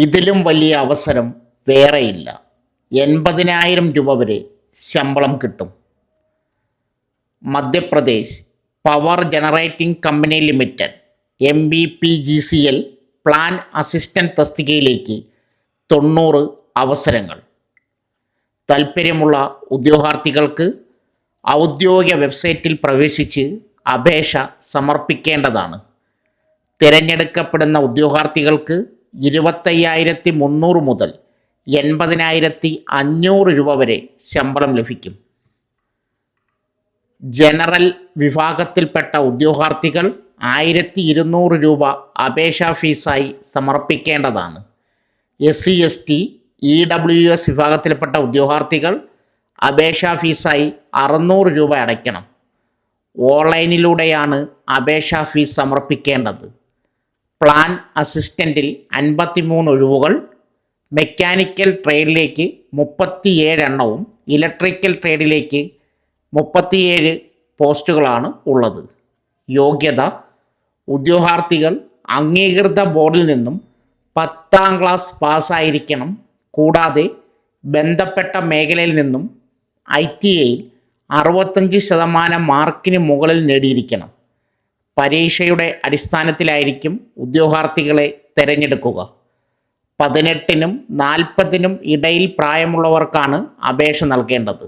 ഇതിലും വലിയ അവസരം വേറെയില്ല. 80,000 രൂപ വരെ ശമ്പളം കിട്ടും. Madhya Pradesh power generating company limited MBPGCL plan assistant തസ്തികയിലേക്ക് 90 അവസരങ്ങൾ. താൽപ്പര്യമുള്ള ഉദ്യോഗാർത്ഥികൾക്ക് ഔദ്യോഗിക വെബ്സൈറ്റിൽ പ്രവേശിച്ച് അപേക്ഷ സമർപ്പിക്കേണ്ടതാണ്. തിരഞ്ഞെടുക്കപ്പെടുന്ന ഉദ്യോഗാർത്ഥികൾക്ക് 25,300 മുതൽ 80,500 രൂപ വരെ ശമ്പളം ലഭിക്കും. ജനറൽ വിഭാഗത്തിൽപ്പെട്ട ഉദ്യോഗാർത്ഥികൾ 1,200 രൂപ അപേക്ഷാ ഫീസായി സമർപ്പിക്കേണ്ടതാണ്. SC ST EWS വിഭാഗത്തിൽപ്പെട്ട ഉദ്യോഗാർത്ഥികൾ അപേക്ഷാ ഫീസായി 600 രൂപ അടയ്ക്കണം. ഓൺലൈനിലൂടെയാണ് അപേക്ഷാ ഫീസ് സമർപ്പിക്കേണ്ടത്. പ്ലാൻ അസിസ്റ്റൻറ്റിൽ 53 ഒഴിവുകൾ, മെക്കാനിക്കൽ ട്രേഡിലേക്ക് 37 എണ്ണവും ഇലക്ട്രിക്കൽ ട്രേഡിലേക്ക് 37 പോസ്റ്റുകളാണ് ഉള്ളത്. യോഗ്യത: ഉദ്യോഗാർത്ഥികൾ അംഗീകൃത ബോർഡിൽ നിന്നും 10ാം ക്ലാസ് പാസ്സായിരിക്കണം. കൂടാതെ ബന്ധപ്പെട്ട മേഖലയിൽ നിന്നും ITIയിൽ 65% മാർക്കിന് മുകളിൽ നേടിയിരിക്കണം. പരീക്ഷയുടെ അടിസ്ഥാനത്തിലായിരിക്കും ഉദ്യോഗാർത്ഥികളെ തിരഞ്ഞെടുക്കുക. 18നും 40നും ഇടയിൽ പ്രായമുള്ളവർക്കാണ് അപേക്ഷ നൽകേണ്ടത്.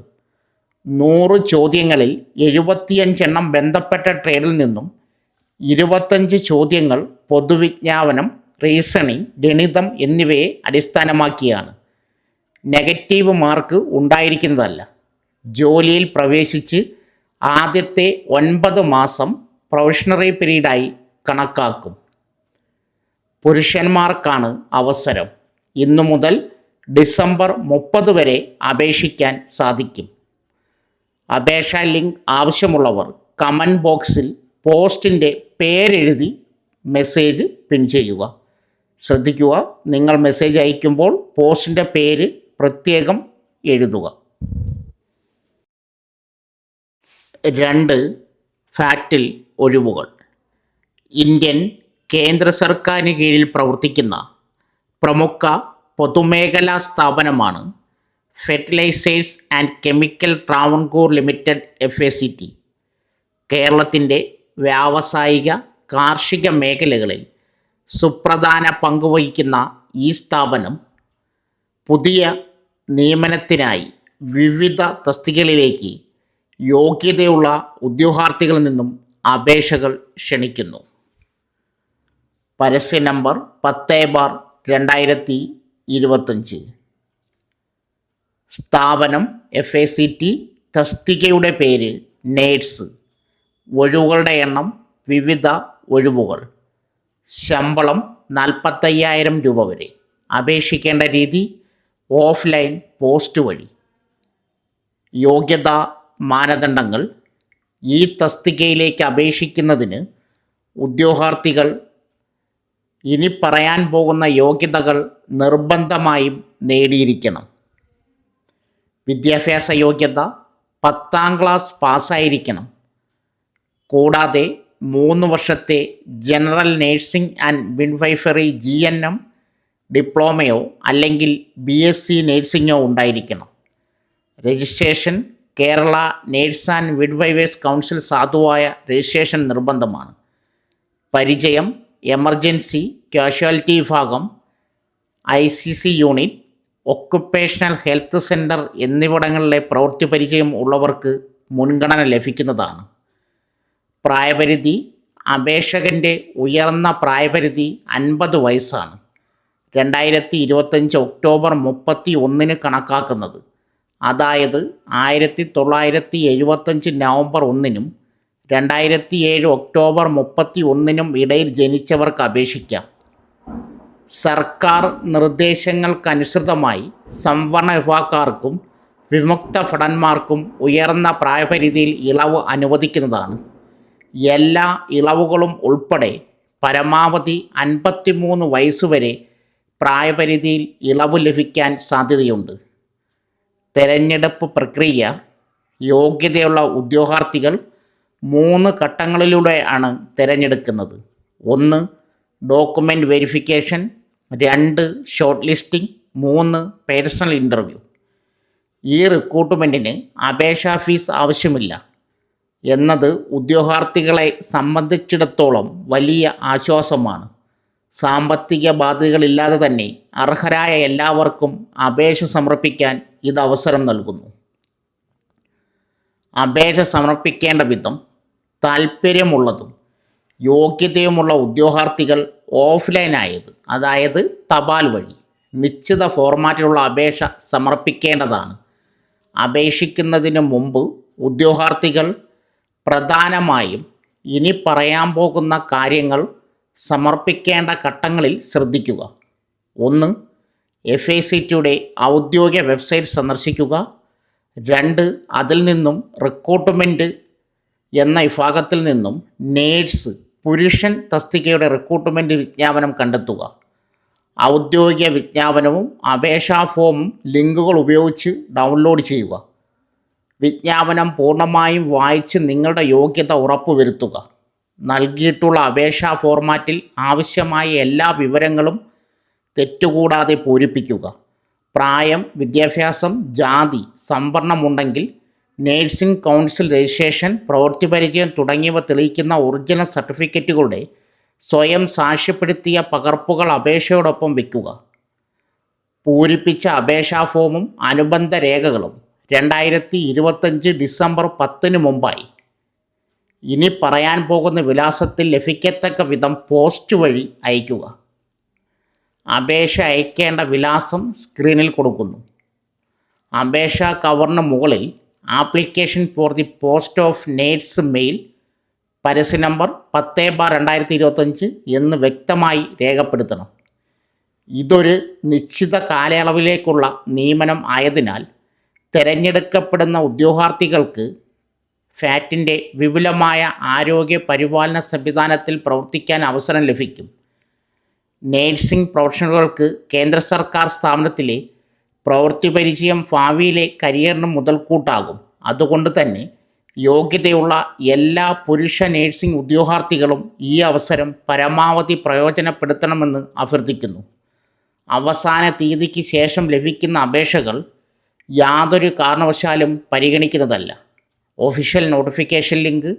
100 ചോദ്യങ്ങളിൽ 75 എണ്ണം ബന്ധപ്പെട്ട ട്രേഡിൽ നിന്നും, 25 ചോദ്യങ്ങൾ പൊതുവിജ്ഞാപനം, റീസണിംഗ്, ഗണിതം എന്നിവയെ അടിസ്ഥാനമാക്കിയാണ്. നെഗറ്റീവ് മാർക്ക് ഉണ്ടായിരിക്കുന്നതല്ല. ജോലിയിൽ പ്രവേശിച്ച് ആദ്യത്തെ 9 മാസം പ്രൊഫഷണറി പീരീഡായി കണക്കാക്കും. പുരുഷന്മാർക്കാണ് അവസരം. ഇന്നു മുതൽ ഡിസംബർ 30 വരെ അപേക്ഷിക്കാൻ സാധിക്കും. അപേക്ഷാ ലിങ്ക് ആവശ്യമുള്ളവർ കമൻറ്റ് ബോക്സിൽ പോസ്റ്റിൻ്റെ പേരെഴുതി മെസ്സേജ് പിൻ ചെയ്യുക. ശ്രദ്ധിക്കുക, നിങ്ങൾ മെസ്സേജ് അയക്കുമ്പോൾ പോസ്റ്റിൻ്റെ പേര് പ്രത്യേകം എഴുതുക. 2. ഫാക്റ്റിൽ ഒഴിവുകൾ. ഇന്ത്യൻ കേന്ദ്ര സർക്കാരിന് കീഴിൽ പ്രവർത്തിക്കുന്ന പ്രമുഖ പൊതുമേഖലാ സ്ഥാപനമാണ് fertilisers and chemical Travancore limited FACT. കേരളത്തിൻ്റെ വ്യാവസായിക കാർഷിക മേഖലകളിൽ സുപ്രധാന പങ്കുവഹിക്കുന്ന ഈ സ്ഥാപനം പുതിയ നിയമനത്തിനായി വിവിധ തസ്തികകളിലേക്ക് യോഗ്യതയുള്ള ഉദ്യോഗാർത്ഥികളിൽ നിന്നും അപേക്ഷകൾ ക്ഷണിക്കുന്നു. പരസ്യ നമ്പർ 10/2025. സ്ഥാപനം FACT. തസ്തികയുടെ പേര് നേഴ്സ്. ഒഴിവുകളുടെ എണ്ണം വിവിധ ഒഴിവുകൾ. ശമ്പളം 45,000 രൂപ വരെ. അപേക്ഷിക്കേണ്ട രീതി ഓഫ്ലൈൻ പോസ്റ്റ് വഴി. യോഗ്യതാ മാനദണ്ഡങ്ങൾ: ഈ തസ്തികയിലേക്ക് അപേക്ഷിക്കുന്നതിന് ഉദ്യോഗാർത്ഥികൾ ഇനി പറയാൻ പോകുന്ന യോഗ്യതകൾ നിർബന്ധമായും നേടിയിരിക്കണം. വിദ്യാഭ്യാസ യോഗ്യത 10ാം ക്ലാസ് പാസ്സായിരിക്കണം. കൂടാതെ 3 വർഷത്തെ general nursing and midwifery GNM ഡിപ്ലോമയോ അല്ലെങ്കിൽ BSc നേഴ്സിംഗോ ഉണ്ടായിരിക്കണം. Registration Kerala nurse and midwives council സാധുവായ രജിസ്ട്രേഷൻ നിർബന്ധമാണ്. പരിചയം എമർജൻസി കാഷ്വാലിറ്റി വിഭാഗം, ICC unit, occupational health centre എന്നിവിടങ്ങളിലെ പ്രവൃത്തി പരിചയം ഉള്ളവർക്ക് മുൻഗണന ലഭിക്കുന്നതാണ്. പ്രായപരിധി: അപേക്ഷകൻ്റെ ഉയർന്ന പ്രായപരിധി 50 വയസ്സാണ്. 2025 ഒക്ടോബർ 31 കണക്കാക്കുന്നത്. അതായത് 1975 നവംബർ 1 2007 ഒക്ടോബർ 31 ഇടയിൽ ജനിച്ചവർക്ക് അപേക്ഷിക്കാം. സർക്കാർ നിർദ്ദേശങ്ങൾക്കനുസൃതമായി സംവരണ വിഭാഗക്കാർക്കും വിമുക്ത ഭടന്മാർക്കും ഉയർന്ന പ്രായപരിധിയിൽ ഇളവ് അനുവദിക്കുന്നതാണ്. എല്ലാ ഇളവുകളും ഉൾപ്പെടെ പരമാവധി 53 വയസ്സുവരെ പ്രായപരിധിയിൽ ഇളവ് ലഭിക്കാൻ സാധ്യതയുണ്ട്. തെരഞ്ഞെടുപ്പ് പ്രക്രിയ: യോഗ്യതയുള്ള ഉദ്യോഗാർത്ഥികൾ 3 ഘട്ടങ്ങളിലൂടെയാണ് തിരഞ്ഞെടുക്കുന്നത്. 1. Document verification. 2 short listing, 3 personal interview. ഈ റിക്രൂട്ട്മെൻറ്റിന് അപേക്ഷാ ഫീസ് ആവശ്യമില്ല എന്നത് ഉദ്യോഗാർത്ഥികളെ സംബന്ധിച്ചിടത്തോളം വലിയ ആശ്വാസമാണ്. സാമ്പത്തിക ബാധ്യതകളില്ലാതെ തന്നെ അർഹരായ എല്ലാവർക്കും അപേക്ഷ സമർപ്പിക്കാൻ ഇത് അവസരം നൽകുന്നു. അപേക്ഷ സമർപ്പിക്കേണ്ട വിധം: താൽപ്പര്യമുള്ളതും യോഗ്യതയുമുള്ള ഉദ്യോഗാർത്ഥികൾ ഓഫ്ലൈനായത്, അതായത് തപാൽ വഴി നിശ്ചിത ഫോർമാറ്റിലുള്ള അപേക്ഷ സമർപ്പിക്കേണ്ടതാണ്. അപേക്ഷിക്കുന്നതിന് മുമ്പ് ഉദ്യോഗാർത്ഥികൾ പ്രധാനമായും ഇനി പറയാൻ പോകുന്ന കാര്യങ്ങൾ സമർപ്പിക്കേണ്ട ഘട്ടങ്ങളിൽ ശ്രദ്ധിക്കുക. 1. FACTയുടെ ഔദ്യോഗിക വെബ്സൈറ്റ് സന്ദർശിക്കുക. 2. അതിൽ നിന്നും റിക്രൂട്ട്മെൻറ്റ് എന്ന വിഭാഗത്തിൽ നിന്നും നേഴ്സ് പുരുഷൻ തസ്തികയുടെ റിക്രൂട്ട്മെൻറ്റ് വിജ്ഞാപനം കണ്ടെത്തുക. ഔദ്യോഗിക വിജ്ഞാപനവും അപേക്ഷാ ഫോമും ലിങ്കുകൾ ഉപയോഗിച്ച് ഡൗൺലോഡ് ചെയ്യുക. വിജ്ഞാപനം പൂർണ്ണമായും വായിച്ച് നിങ്ങളുടെ യോഗ്യത ഉറപ്പുവരുത്തുക. നൽകിയിട്ടുള്ള അപേക്ഷാ ഫോർമാറ്റിൽ ആവശ്യമായ എല്ലാ വിവരങ്ങളും തെറ്റുകൂടാതെ പൂരിപ്പിക്കുക. പ്രായം, വിദ്യാഭ്യാസം, ജാതി, സംവരണമുണ്ടെങ്കിൽ നേഴ്സിംഗ് കൗൺസിൽ രജിസ്ട്രേഷൻ, പ്രവൃത്തിപരിചയം തുടങ്ങിയവ തെളിയിക്കുന്ന ഒറിജിനൽ സർട്ടിഫിക്കറ്റുകളുടെ സ്വയം സാക്ഷ്യപ്പെടുത്തിയ പകർപ്പുകൾ അപേക്ഷയോടൊപ്പം വയ്ക്കുക. പൂരിപ്പിച്ച അപേക്ഷാ ഫോമും അനുബന്ധ രേഖകളും 2025 ഡിസംബർ 10 മുമ്പായി ഇനി പറയാൻ പോകുന്ന വിലാസത്തിൽ ലഭിക്കത്തക്ക വിധം പോസ്റ്റ് വഴി അയയ്ക്കുക. അപേക്ഷ അയക്കേണ്ട വിലാസം സ്ക്രീനിൽ കൊടുക്കുന്നു. അപേക്ഷാ കവറിന് മുകളിൽ application for the post of nurse male, പരസ്യ നമ്പർ 10/2025 എന്ന് വ്യക്തമായി രേഖപ്പെടുത്തണം. ഇതൊരു നിശ്ചിത കാലയളവിലേക്കുള്ള നിയമനം ആയതിനാൽ തിരഞ്ഞെടുക്കപ്പെടുന്ന ഉദ്യോഗാർത്ഥികൾക്ക് ഫാറ്റിൻ്റെ വിപുലമായ ആരോഗ്യ പരിപാലന സംവിധാനത്തിൽ പ്രവർത്തിക്കാൻ അവസരം ലഭിക്കും. നേഴ്സിംഗ് പ്രൊഫഷണലുകൾക്ക് കേന്ദ്ര സർക്കാർ സ്ഥാപനത്തിലെ പ്രവൃത്തി പരിചയം ഭാവിയിലെ കരിയറിന് മുതൽക്കൂട്ടാകും. അതുകൊണ്ട് തന്നെ യോഗ്യതയുള്ള എല്ലാ പുരുഷ നേഴ്സിംഗ് ഉദ്യോഗാർത്ഥികളും ഈ അവസരം പരമാവധി പ്രയോജനപ്പെടുത്തണമെന്ന് അഭ്യർത്ഥിക്കുന്നു. അവസാന തീയതിക്ക് ശേഷം ലഭിക്കുന്ന അപേക്ഷകൾ യാതൊരു കാരണവശാലും പരിഗണിക്കുന്നതല്ല. Official notification link,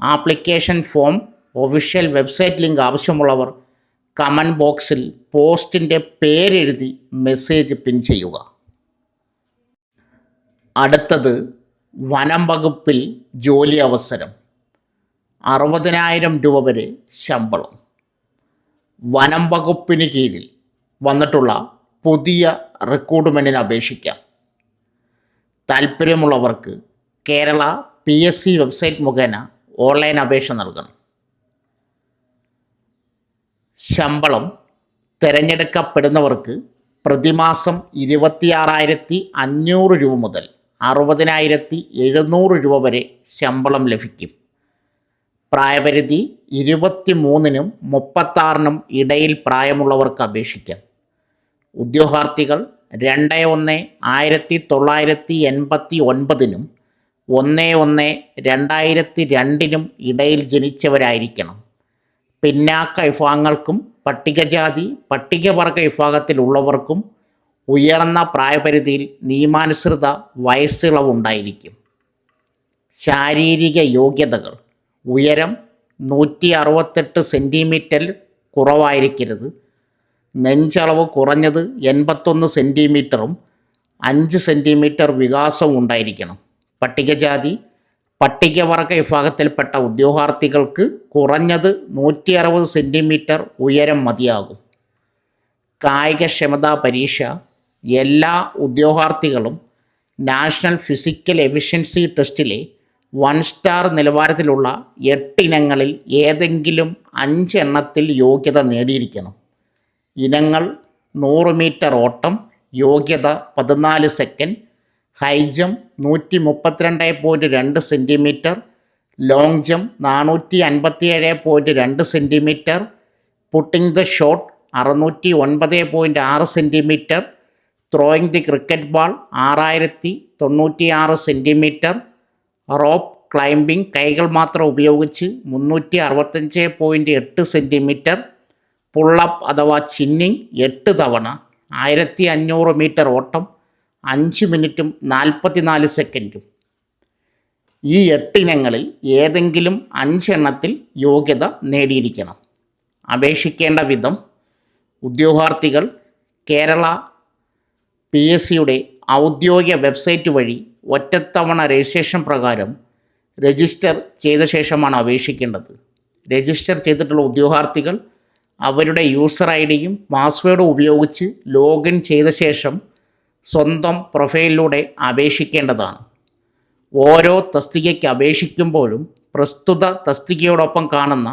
application form, official website link ആവശ്യമുള്ളവർ കമൻറ്റ് ബോക്സിൽ പോസ്റ്റിൻ്റെ പേരെഴുതി മെസ്സേജ് പിൻ ചെയ്യുക. അടുത്തത് വനം വകുപ്പിൽ ജോലി അവസരം. 60,000 രൂപ വരെ ശമ്പളം. വനം വകുപ്പിന് കീഴിൽ വന്നിട്ടുള്ള പുതിയ റിക്രൂട്ട്മെൻറ്റിന് അപേക്ഷിക്കാം. താൽപ്പര്യമുള്ളവർക്ക് കേരള PSC വെബ്സൈറ്റ് മുഖേന ഓൺലൈൻ അപേക്ഷ നൽകണം. ശമ്പളം തിരഞ്ഞെടുക്കപ്പെടുന്നവർക്ക് പ്രതിമാസം 26,500 രൂപ മുതൽ 60,700 രൂപ വരെ ശമ്പളം ലഭിക്കും. പ്രായപരിധി 23-നും 36-നും ഇടയിൽ പ്രായമുള്ളവർക്ക് അപേക്ഷിക്കാം. ഉദ്യോഗാർത്ഥികൾ 2/1/1989-നും 1/1/2002-നും ഇടയിൽ ജനിച്ചവരായിരിക്കണം. പിന്നാക്ക വിഭാഗങ്ങൾക്കും പട്ടികജാതി പട്ടികവർഗ വിഭാഗത്തിലുള്ളവർക്കും ഉയർന്ന പ്രായപരിധിയിൽ നിയമാനുസൃത വയസ്സിളവുണ്ടായിരിക്കും. ശാരീരിക യോഗ്യതകൾ: ഉയരം 168 സെൻറ്റിമീറ്ററിൽ കുറവായിരിക്കരുത്. നെഞ്ചളവ് കുറഞ്ഞത് 81 സെൻറ്റിമീറ്ററും 5 സെൻറ്റിമീറ്റർ വികാസവും ഉണ്ടായിരിക്കണം. പട്ടികജാതി പട്ടികവർഗ വിഭാഗത്തിൽപ്പെട്ട ഉദ്യോഗാർത്ഥികൾക്ക് കുറഞ്ഞത് 160 സെൻറ്റിമീറ്റർ ഉയരം മതിയാകും. കായികക്ഷമതാ പരീക്ഷ: എല്ലാ ഉദ്യോഗാർത്ഥികളും നാഷണൽ ഫിസിക്കൽ എഫിഷ്യൻസി ടെസ്റ്റിലെ 1 സ്റ്റാർ നിലവാരത്തിലുള്ള 8 ഇനങ്ങളിൽ ഏതെങ്കിലും 5 എണ്ണത്തിൽ യോഗ്യത നേടിയിരിക്കണം. ഇനങ്ങൾ: 100 മീറ്റർ ഓട്ടം, യോഗ്യത 14 second; high jump 132.2 centimetre; long jump 457.2 centimetre; putting the shot 609.6 centimetre; throwing the cricket ball 6096 centimetre; rope climbing കൈകൾ മാത്രം ഉപയോഗിച്ച് 365.8 സെൻറ്റിമീറ്റർ; പുള്ളപ്പ് അഥവാ ചിന്നിങ് 8 തവണ, 1500 മീറ്റർ ഓട്ടം 5 മിനിറ്റും 44 സെക്കൻഡും. ഈ 8 ഇനങ്ങളിൽ ഏതെങ്കിലും 5 എണ്ണത്തിൽ യോഗ്യത നേടിയിരിക്കണം. അപേക്ഷിക്കേണ്ട വിധം: ഉദ്യോഗാർത്ഥികൾ കേരള PSCയുടെ ഔദ്യോഗിക വെബ്സൈറ്റ് വഴി ഒറ്റത്തവണ രജിസ്ട്രേഷൻ പ്രകാരം രജിസ്റ്റർ ചെയ്ത ശേഷമാണ് അപേക്ഷിക്കേണ്ടത്. രജിസ്റ്റർ ചെയ്തിട്ടുള്ള ഉദ്യോഗാർത്ഥികൾ അവരുടെ യൂസർ ID-യും പാസ്വേഡും ഉപയോഗിച്ച് ലോഗിൻ ചെയ്ത ശേഷം സ്വന്തം പ്രൊഫൈലിലൂടെ അപേക്ഷിക്കേണ്ടതാണ്. ഓരോ തസ്തികയ്ക്ക് അപേക്ഷിക്കുമ്പോഴും പ്രസ്തുത തസ്തികയോടൊപ്പം കാണുന്ന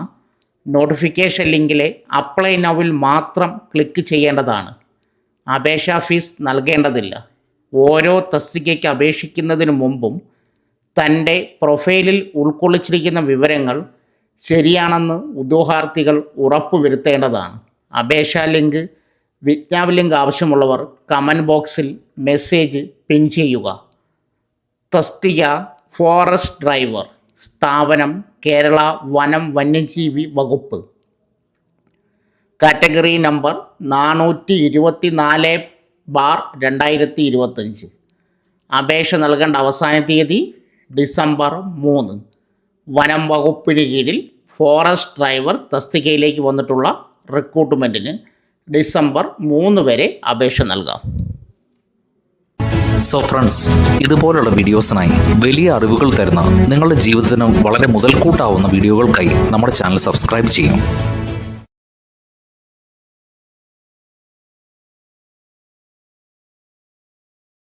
നോട്ടിഫിക്കേഷൻ ലിങ്കിലെ അപ്ലൈ നൗവിൽ മാത്രം ക്ലിക്ക് ചെയ്യേണ്ടതാണ്. അപേക്ഷാ ഫീസ് നൽകേണ്ടതില്ല. ഓരോ തസ്തികയ്ക്ക് അപേക്ഷിക്കുന്നതിന് മുമ്പും തൻ്റെ പ്രൊഫൈലിൽ ഉൾക്കൊള്ളിച്ചിരിക്കുന്ന വിവരങ്ങൾ ശരിയാണെന്ന് ഉദ്യോഗാർത്ഥികൾ ഉറപ്പുവരുത്തേണ്ടതാണ്. അപേക്ഷാ ലിങ്ക്, വിജ്ഞാപന ലിങ്ക് ആവശ്യമുള്ളവർ കമൻറ്റ് ബോക്സിൽ മെസ്സേജ് പിൻ ചെയ്യുക. തസ്തിക ഫോറസ്റ്റ് ഡ്രൈവർ. സ്ഥാപനം കേരള വനം വന്യജീവി വകുപ്പ്. Category number 424/2025. അപേക്ഷ നൽകേണ്ട അവസാന തീയതി ഡിസംബർ 3. വനം വകുപ്പിന് കീഴിൽ ഫോറസ്റ്റ് ഡ്രൈവർ തസ്തികയിലേക്ക് വന്നിട്ടുള്ള റിക്രൂട്ട്മെൻറ്റിന് ഡിസംബർ 3 വരെ അപേക്ഷ നൽകാം. സോ ഫ്രണ്ട്സ്, ഇതുപോലുള്ള വീഡിയോസിനായി വലിയ അറിവുകൾ തരുന്ന നിങ്ങളുടെ ജീവിതത്തിന് വളരെ മുതൽക്കൂട്ടാവുന്ന വീഡിയോകൾക്കായി നമ്മുടെ ചാനൽ സബ്സ്ക്രൈബ് ചെയ്യും.